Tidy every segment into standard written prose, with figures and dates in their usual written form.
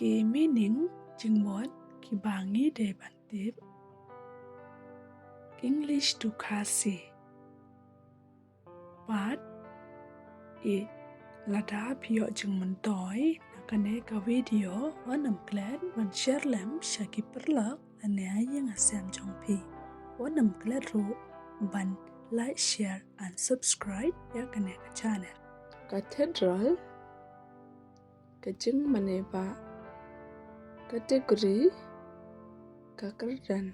Ki meaning jingmut kiba de bantip. English to khasi. Part it lada pio jingmun toy nakane ka video wanam glad wan share lem shaki perlak ane ayang asam jongpi. Wanam glad ro ban like share and subscribe ya kane ka channel. Cathedral kajing maneba category kakardan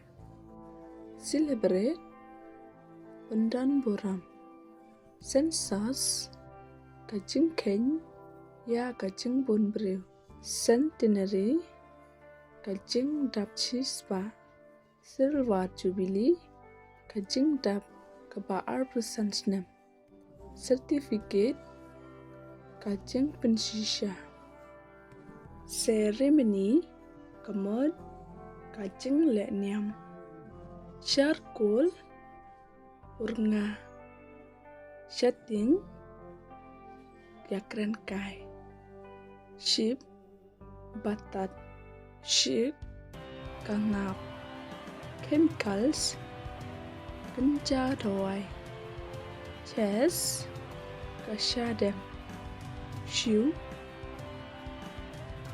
celebrate Pandan Buram census kajing keng ya kajing bunbriu centenary kajing dap chispa silver jubilee kajing dap kaba arbusansnem certificate kajing pensisha ceremony kamod kajing lekniam charcoal urna setting yakren kai sheep batat sheep kangap chemicals kenca dawai chess kasyadem shoe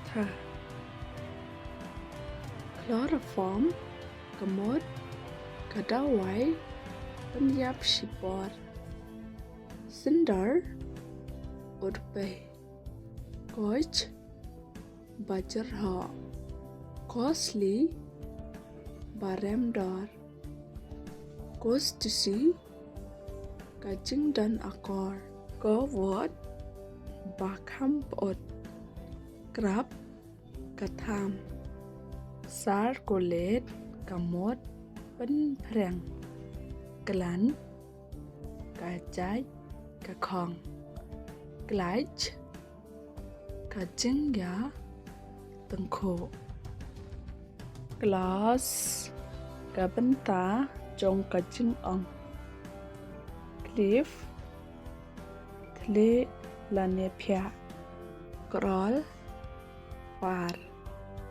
tha chloroform kamot kadawai penyap sipor cinder urpe coach bajar ho costly barem dor cost to see kajing dan akor kowot bakham pot krab katham sar kolet kamot pen prang klan kajai kakhong glach kajing ya tengko glass kabenta jong kajing ong cliff thle lanepia crawl par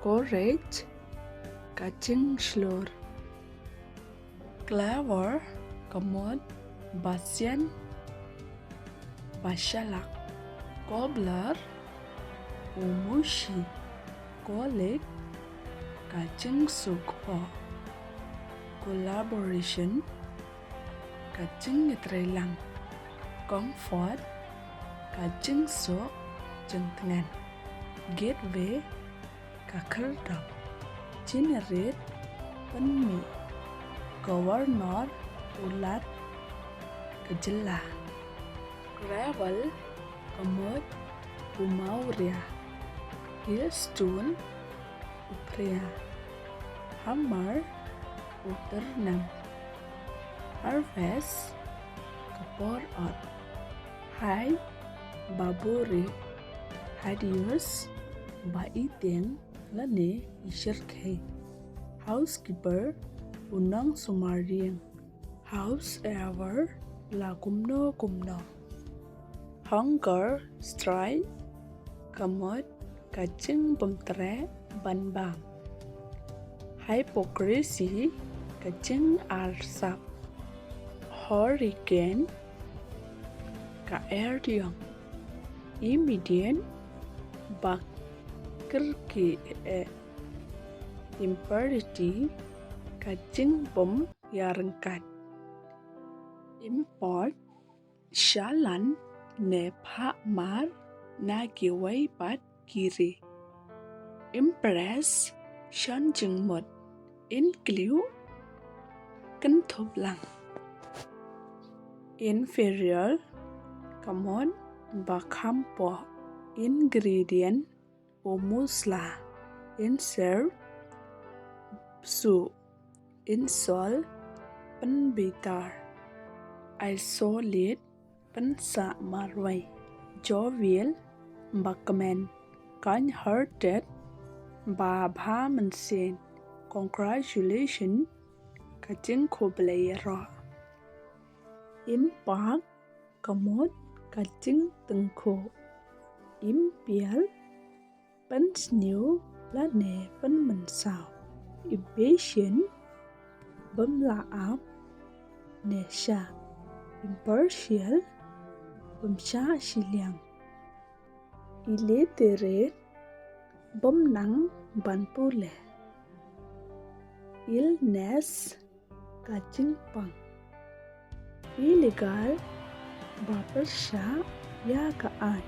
courage kajing slur clever kamot basian bashalak cobbler umushi kolik kajing sukho collaboration kajing ngetrelang comfort kajing sok jengtengan gateway kakerdam generate penmi governor ulat kejelah gravel kamot umauria hailstone uprea hammer uternam harvest kapor ot hai baburi hadius baiteng lane isherkhe housekeeper unang sumarieng house ever la kumno hunger strike kamot kajing bumtre banbam hypocrisy kajing arsap hurricane ka erdiong immediate bakirki impurity kajing bom yarengkat import shalan nepha mar nagiway pat kiri impress shan jingmut include kentoblang inferior kamon bakhampo ingredient omusla insert su insol penbitar isolate pensa marway jovial bakmen kind-hearted babha mensen congratulations kajing koblayero impak kamot kajing tengko impial New lá nè vẫn mình sao impatient bấm la áp nè sa impartial bấm sa xì liang illiterate bấm nắng ban pule illness ka ching pang illegal ba sa ya ka an